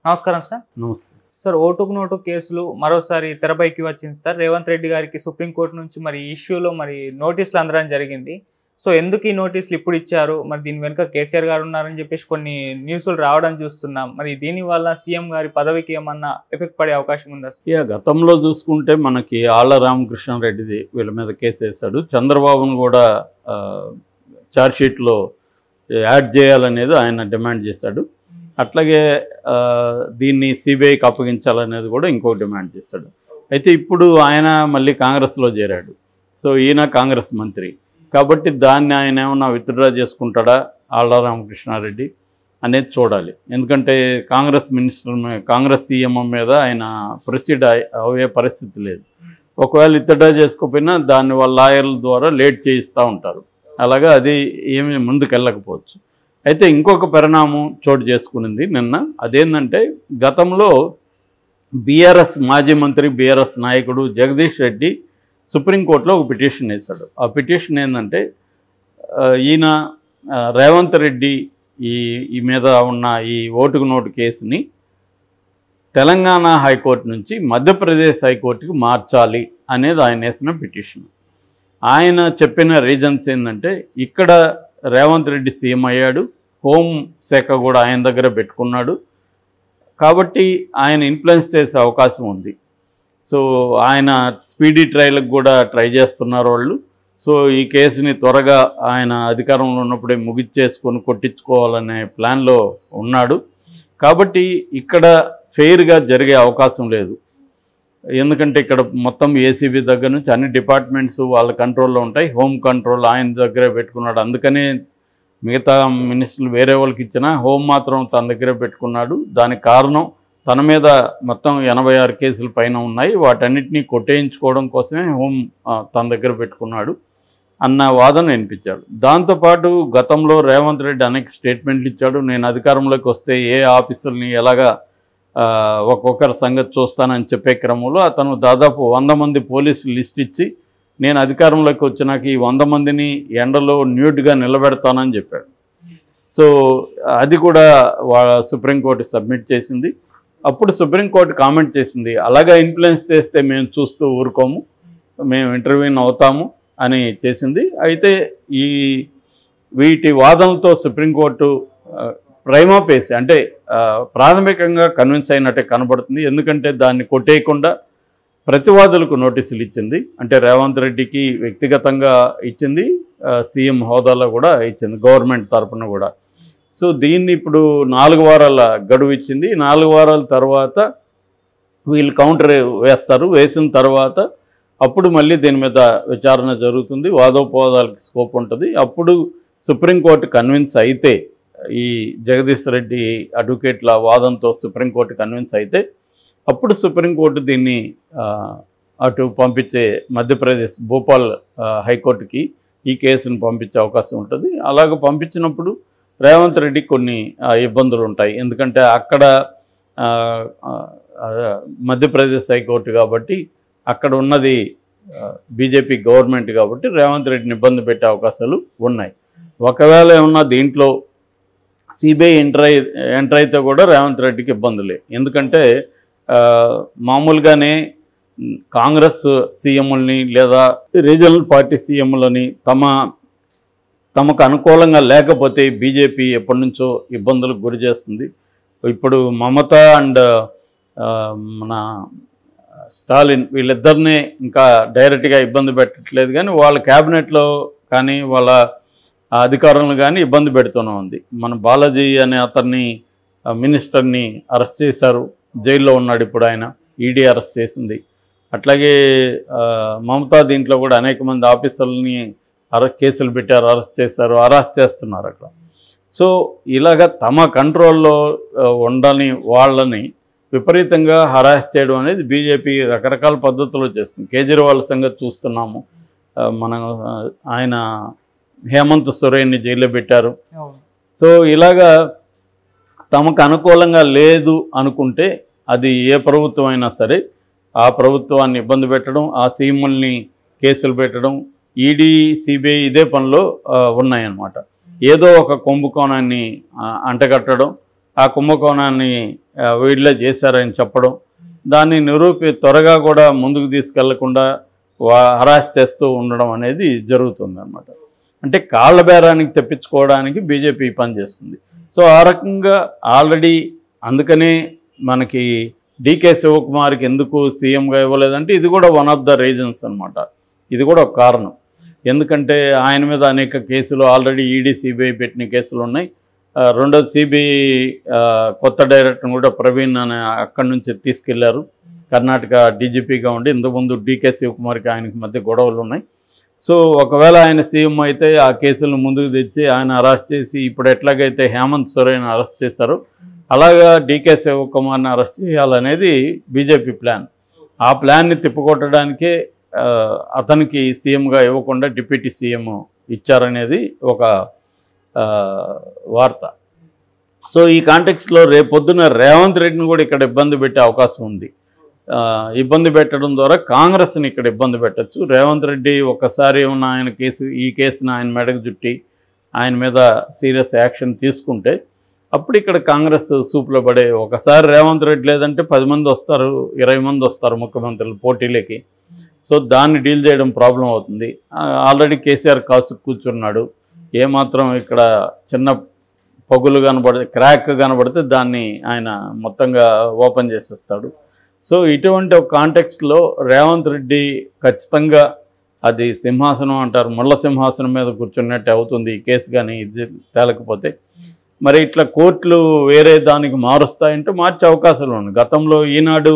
నమస్కారం సార్. నమస్తే సార్, ఓటుకు నోటు కేసులు మరోసారి తెరపైకి వచ్చింది సార్. రేవంత్ రెడ్డి గారికి సుప్రీంకోర్టు నుంచి మరి ఈ ఇష్యూలో మరి నోటీసులు అందడం జరిగింది. సో ఎందుకు ఈ నోటీసులు ఇప్పుడు ఇచ్చారు, మరి దీని వెనుక కేసీఆర్ గారు ఉన్నారని చెప్పేసి కొన్ని న్యూస్లు రావడం చూస్తున్నాం. మరి దీనివల్ల సీఎం గారి పదవికి ఏమన్నా ఎఫెక్ట్ పడే అవకాశం ఉందా సార్? గతంలో చూసుకుంటే మనకి ఆళ్ల రామకృష్ణారెడ్డిది వీళ్ళ మీద కేసు వేశాడు. చంద్రబాబును కూడా ఛార్జ్షీట్లో యాడ్ చేయాలనేది ఆయన డిమాండ్ చేశాడు. అట్లాగే దీన్ని సిబిఐకి అప్పగించాలనేది కూడా ఇంకో డిమాండ్ చేశాడు. అయితే ఇప్పుడు ఆయన మళ్ళీ కాంగ్రెస్లో చేరాడు. సో ఈయన కాంగ్రెస్ మంత్రి కాబట్టి దాన్ని ఆయన ఏమన్నా విత్డ్రా చేసుకుంటాడా ఆళ్ల రామకృష్ణారెడ్డి అనేది చూడాలి. ఎందుకంటే కాంగ్రెస్ సీఎం మీద ఆయన ప్రొసీడ్ అయ్యే పరిస్థితి లేదు. ఒకవేళ విత్డ్రా చేసుకోకపోయినా దాన్ని వాళ్ళ లాయర్ల ద్వారా లేట్ చేయిస్తూ ఉంటారు. అలాగా అది ఏమి ముందుకు వెళ్ళకపోవచ్చు. అయితే ఇంకొక పరిణామం చోటు చేసుకునింది నిన్న. అదేంటంటే గతంలో బీఆర్ఎస్ మాజీ మంత్రి బీఆర్ఎస్ నాయకుడు జగదీష్ రెడ్డి సుప్రీంకోర్టులో ఒక పిటిషన్ వేశాడు. ఆ పిటిషన్ ఏంటంటే ఈయన రేవంత్ రెడ్డి ఈ మీద ఉన్న ఈ ఓటుకు నోటు కేసుని తెలంగాణ హైకోర్టు నుంచి మధ్యప్రదేశ్ హైకోర్టుకి మార్చాలి అనేది ఆయన వేసిన పిటిషన్. ఆయన చెప్పిన రీజన్స్ ఏంటంటే ఇక్కడ రేవంత్ రెడ్డి సీఎం అయ్యాడు, హోం శాఖ కూడా ఆయన దగ్గర పెట్టుకున్నాడు కాబట్టి ఆయన ఇన్ఫ్లుయెన్స్ చేసే అవకాశం ఉంది. సో ఆయన స్పీడీ ట్రయల్కి కూడా ట్రై చేస్తున్నారు వాళ్ళు. సో ఈ కేసుని త్వరగా ఆయన అధికారంలో ఉన్నప్పుడే ముగిచ్చేసుకొని కొట్టించుకోవాలనే ప్లాన్లో ఉన్నాడు. కాబట్టి ఇక్కడ ఫెయిర్గా జరిగే అవకాశం లేదు. ఎందుకంటే ఇక్కడ మొత్తం ఏసీబీ దగ్గర నుంచి అన్ని డిపార్ట్మెంట్స్ వాళ్ళ కంట్రోల్లో ఉంటాయి. హోమ్ కంట్రోల్ ఆయన దగ్గరే పెట్టుకున్నాడు. అందుకనే మిగతా మినిస్టర్లు వేరే వాళ్ళకి ఇచ్చినా హోమ్ మాత్రం తన దగ్గరే పెట్టుకున్నాడు. దానికి కారణం తన మీద మొత్తం 86 కేసుల పైన ఉన్నాయి, వాటన్నిటినీ కొట్టేయించుకోవడం కోసమే హోమ్ తన దగ్గర పెట్టుకున్నాడు అన్న వాదన వినిపించాడు. దాంతోపాటు గతంలో రేవంత్ రెడ్డి అనేక స్టేట్మెంట్లు ఇచ్చాడు. నేను అధికారంలోకి వస్తే ఏ ఆఫీసర్ని ఎలాగా ఒక్కొక్కరి సంగతి చూస్తానని చెప్పే క్రమంలో అతను దాదాపు 100 మంది పోలీసులు లిస్ట్ ఇచ్చి నేను అధికారంలోకి వచ్చినాక ఈ 100 మందిని ఎండలో న్యూడ్గా నిలబెడతానని చెప్పాడు. సో అది కూడా సుప్రీంకోర్టు సబ్మిట్ చేసింది. అప్పుడు సుప్రీంకోర్టు కామెంట్ చేసింది, అలాగా ఇన్ఫ్లుయెన్స్ చేస్తే మేము చూస్తూ ఊరుకోము, మేము ఇంటర్వ్యూన్ అవుతాము అని చేసింది. అయితే వీటి వాదనలతో సుప్రీంకోర్టు ప్రైమా ఫేసి అంటే ప్రాథమికంగా కన్విన్స్ అయినట్టే కనబడుతుంది. ఎందుకంటే దాన్ని కొట్టేయకుండా ప్రతివాదులకు నోటీసులు ఇచ్చింది. అంటే రేవంత్ రెడ్డికి వ్యక్తిగతంగా ఇచ్చింది, సీఎం హోదాలో కూడా ఇచ్చింది, గవర్నమెంట్ తరఫున కూడా. సో దీన్ని ఇప్పుడు 4 వారాల గడువు ఇచ్చింది. 4 వారాల తర్వాత వీళ్ళు కౌంటర్ వేస్తారు. వేసిన తర్వాత అప్పుడు మళ్ళీ దీని మీద విచారణ జరుగుతుంది, వాదోపవాదాలకు స్కోప్ ఉంటుంది. అప్పుడు సుప్రీంకోర్టు కన్విన్స్ అయితే, ఈ జగదీష్ రెడ్డి అడ్వకేట్ల వాదంతో సుప్రీంకోర్టు కన్విన్స్ అయితే అప్పుడు సుప్రీంకోర్టు దీన్ని అటు పంపించే మధ్యప్రదేశ్ భోపాల్ హైకోర్టుకి ఈ కేసును పంపించే అవకాశం ఉంటుంది. అలాగ పంపించినప్పుడు రేవంత్ రెడ్డి కొన్ని ఇబ్బందులు ఉంటాయి. ఎందుకంటే అక్కడ మధ్యప్రదేశ్ హైకోర్టు కాబట్టి అక్కడ ఉన్నది బీజేపీ గవర్నమెంట్ కాబట్టి రేవంత్ రెడ్డిని ఇబ్బంది పెట్టే అవకాశాలు ఉన్నాయి. ఒకవేళ ఏమన్నా దీంట్లో సిబిఐ ఎంటర్ అయితే కూడా రేవంత్ రెడ్డికి ఇబ్బందులే. ఎందుకంటే మామూలుగానే కాంగ్రెస్ సీఎంలని లేదా రీజనల్ పార్టీ సీఎంలని తమకు అనుకూలంగా లేకపోతే బీజేపీ ఎప్పటి నుంచో ఇబ్బందులకు గురి చేస్తుంది. ఇప్పుడు మమతా అండ్ మన స్టాలిన్ వీళ్ళిద్దరినీ ఇంకా డైరెక్ట్గా ఇబ్బంది పెట్టట్లేదు, కానీ వాళ్ళ క్యాబినెట్లో కానీ వాళ్ళ అధికారులను కానీ ఇబ్బంది పెడుతూనే ఉంది. మన బాలాజీ అనే అతన్ని మినిస్టర్ని అరెస్ట్ చేశారు, జైల్లో ఉన్నాడు ఇప్పుడు ఆయన, ఈడీ అరెస్ట్ చేసింది. అట్లాగే మమతా దీంట్లో కూడా అనేక మంది ఆఫీసర్లని కేసులు పెట్టారు, అరెస్ట్ చేశారు, అరెస్ట్ చేస్తున్నారు అక్కడ. సో ఇలాగ తమ కంట్రోల్లో ఉండని వాళ్ళని విపరీతంగా హరాస్ చేయడం అనేది బీజేపీ రకరకాల పద్ధతుల్లో చేస్తుంది. కేజ్రీవాల్ సంగతి చూస్తున్నాము. ఆయన హేమంత్ సోరెన్ని జైల్లో పెట్టారు. సో ఇలాగా తమకు అనుకూలంగా లేదు అనుకుంటే అది ఏ ప్రభుత్వం అయినా సరే ఆ ప్రభుత్వాన్ని ఇబ్బంది పెట్టడం, ఆ సీఎంల్ని కేసులు పెట్టడం, ఈడీ సిబిఐ ఇదే పనిలో ఉన్నాయన్నమాట. ఏదో ఒక కుంభకోణాన్ని అంటగట్టడం, ఆ కుంభకోణాన్ని వీళ్ళే చేశారని చెప్పడం, దాన్ని త్వరగా కూడా ముందుకు తీసుకెళ్లకుండా హరాస్ చేస్తూ ఉండడం అనేది జరుగుతుందన్నమాట. అంటే కాళ్ళ బేరానికి తెప్పించుకోవడానికి బీజేపీ పనిచేస్తుంది. సో ఆ రకంగా ఆల్రెడీ అందుకనే మనకి డీకే శివకుమార్కి ఎందుకు సీఎంగా ఇవ్వలేదంటే ఇది కూడా వన్ ఆఫ్ ద రీజన్స్ అనమాట. ఇది కూడా ఒక కారణం. ఎందుకంటే ఆయన మీద అనేక కేసులు ఆల్రెడీ ఈడీ సిబిఐ పెట్టిన కేసులు ఉన్నాయి. రెండోది సిబిఐ కొత్త డైరెక్టర్ని కూడా ప్రవీణ్ అనే అక్కడి నుంచి తీసుకెళ్లారు. కర్ణాటక డీజీపీగా ఉండి ఇంతకుముందు డీకే శివకుమార్కి ఆయనకి మధ్య గొడవలు ఉన్నాయి. సో ఒకవేళ ఆయన సీఎం అయితే ఆ కేసులను ముందుకు తెచ్చి ఆయన అరెస్ట్ చేసి ఇప్పుడు ఎట్లాగైతే హేమంత్ సోరెన్ అరెస్ట్ చేశారో అలాగా డీకే శివకుమార్ని అరెస్ట్ చేయాలనేది బీజేపీ ప్లాన్. ఆ ప్లాన్ని తిప్పుకొట్టడానికే అతనికి సీఎంగా ఇవ్వకుండా డిప్యూటీ సీఎం ఇచ్చారనేది ఒక వార్త. సో ఈ కాంటెక్స్లో రేపొద్దున రేవంత్ రెడ్డిని కూడా ఇక్కడ ఇబ్బంది పెట్టే అవకాశం ఉంది. ఇబ్బంది పెట్టడం ద్వారా కాంగ్రెస్ని ఇక్కడ ఇబ్బంది పెట్టచ్చు. రేవంత్ రెడ్డి ఒక్కసారి ఉన్న ఆయన ఈ కేసును ఆయన మెడకు చుట్టి ఆయన మీద సీరియస్ యాక్షన్ తీసుకుంటే అప్పుడు ఇక్కడ కాంగ్రెస్ సూపులో పడే, ఒకసారి రేవంత్ రెడ్డి లేదంటే 10 మంది వస్తారు, 20 మంది వస్తారు ముఖ్యమంత్రులు పోటీలకి. సో దాన్ని డీల్ చేయడం ప్రాబ్లం అవుతుంది. ఆల్రెడీ కేసీఆర్ కాసు కూర్చున్నాడు. ఏమాత్రం ఇక్కడ చిన్న పగులు కనబడితే, క్రాక్ కనబడితే దాన్ని ఆయన మొత్తంగా ఓపెన్ చేసేస్తాడు. సో ఇటువంటి ఒక కాంటెక్స్ట్లో రేవంత్ రెడ్డి ఖచ్చితంగా అది సింహాసనం అంటారు, ముళ్ళ సింహాసనం మీద కూర్చున్నట్టు అవుతుంది ఈ కేసు కానీ ఇది తేలకపోతే. మరి ఇట్లా కోర్టులు వేరే దానికి మారుస్తాయంటే మార్చే అవకాశాలు ఉన్నాయి. గతంలో ఈనాడు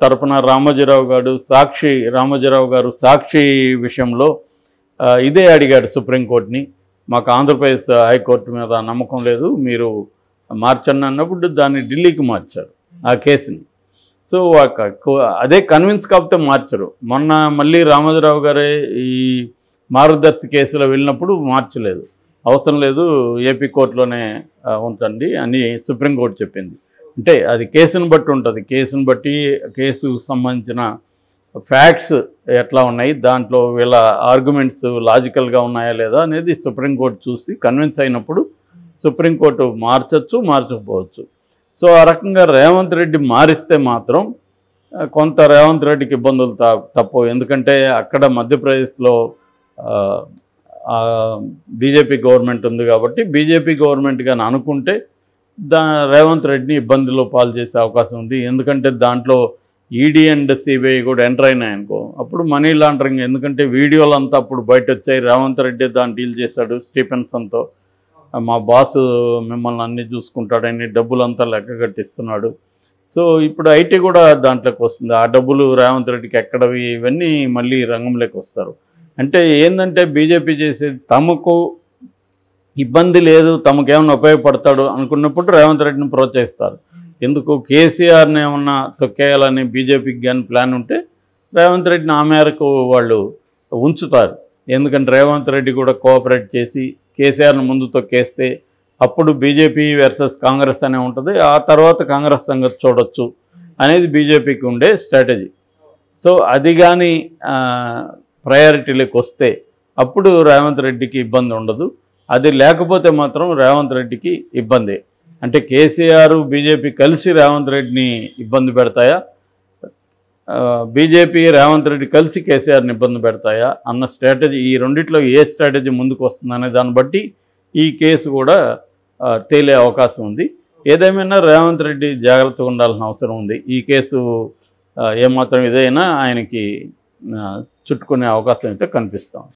తరపున రామోజీరావు గారు సాక్షి విషయంలో ఇదే అడిగాడు సుప్రీంకోర్టుని, మాకు ఆంధ్రప్రదేశ్ హైకోర్టు మీద నమ్మకం లేదు, మీరు మార్చండి అన్నప్పుడు దాన్ని ఢిల్లీకి మార్చారు ఆ కేసుని. సో అదే కన్విన్స్ కాకపోతే మార్చరు. మొన్న మళ్ళీ రామోజీరావు గారే ఈ మార్గదర్శి కేసులో వెళ్ళినప్పుడు మార్చలేదు, అవసరం లేదు ఏపీ కోర్టులోనే ఉంచండి అని సుప్రీంకోర్టు చెప్పింది. అంటే అది కేసును బట్టి ఉంటుంది. కేసును బట్టి కేసుకు సంబంధించిన ఫ్యాక్ట్స్ ఎట్లా ఉన్నాయి, దాంట్లో వీళ్ళ ఆర్గ్యుమెంట్స్ లాజికల్గా ఉన్నాయా లేదా అనేది సుప్రీంకోర్టు చూసి కన్విన్స్ అయినప్పుడు సుప్రీంకోర్టు మార్చకపోవచ్చు. సో ఆ రకంగా రేవంత్ రెడ్డి మారిస్తే మాత్రం కొంత రేవంత్ రెడ్డికి ఇబ్బందులు తప్పవు. ఎందుకంటే అక్కడ మధ్యప్రదేశ్లో బీజేపీ గవర్నమెంట్ ఉంది కాబట్టి బీజేపీ గవర్నమెంట్ కానీ అనుకుంటే రేవంత్ రెడ్డిని ఇబ్బందుల్లో పాలు చేసే అవకాశం ఉంది. ఎందుకంటే దాంట్లో ఈడీ అండ్ సిబిఐ కూడా ఎంటర్ అయినాయనుకో అప్పుడు మనీ లాండరింగ్, ఎందుకంటే వీడియోలంతా అప్పుడు బయట వచ్చాయి. రేవంత్ రెడ్డి దాన్ని డీల్ చేశాడు స్టీఫెన్సన్తో, మా బాసు మిమ్మల్ని అన్నీ చూసుకుంటాడని డబ్బులంతా లెక్క కట్టిస్తున్నాడు. సో ఇప్పుడు ఐటీ కూడా దాంట్లోకి వస్తుంది. ఆ డబ్బులు రేవంత్ రెడ్డికి ఎక్కడవి, ఇవన్నీ మళ్ళీ రంగంలోకి వస్తారు. అంటే ఏంటంటే బీజేపీ చేసేది తమకు ఇబ్బంది లేదు, తమకేమన్నా ఉపయోగపడతాడు అనుకున్నప్పుడు రేవంత్ రెడ్డిని ప్రోత్సహిస్తారు. ఎందుకు కేసీఆర్ని ఏమన్నా తొక్కేయాలని బీజేపీకి కానీ ప్లాన్ ఉంటే రేవంత్ రెడ్డిని ఆ మేరకు వాళ్ళు ఉంచుతారు. ఎందుకంటే రేవంత్ రెడ్డి కూడా కోఆపరేట్ చేసి కేసీఆర్ని ముందు తొక్కేస్తే అప్పుడు బీజేపీ వర్సెస్ కాంగ్రెస్ అనే ఉంటుంది. ఆ తర్వాత కాంగ్రెస్ సంగతి చూడొచ్చు అనేది బీజేపీకి ఉండే స్ట్రాటజీ. సో అది కానీ ప్రయారిటీలోకి వస్తే అప్పుడు రేవంత్ రెడ్డికి ఇబ్బంది ఉండదు. అది లేకపోతే మాత్రం రేవంత్ రెడ్డికి ఇబ్బంది. అంటే కేసీఆర్ బీజేపీ కలిసి రేవంత్ రెడ్డిని ఇబ్బంది పెడతాయా, బీజేపీ రేవంత్ రెడ్డి కలిసి కేసీఆర్ని ఇబ్బంది పెడతాయా అన్న స్ట్రాటజీ, ఈ రెండిట్లో ఏ స్ట్రాటజీ ముందుకు వస్తుందనే దాన్ని బట్టి ఈ కేసు కూడా తేలే అవకాశం ఉంది. ఏదేమైనా రేవంత్ రెడ్డి జాగ్రత్తగా ఉండాల్సిన అవసరం ఉంది. ఈ కేసు ఏమాత్రం ఇదైనా ఆయనకి చుట్టుకునే అవకాశం అయితే కనిపిస్తాం.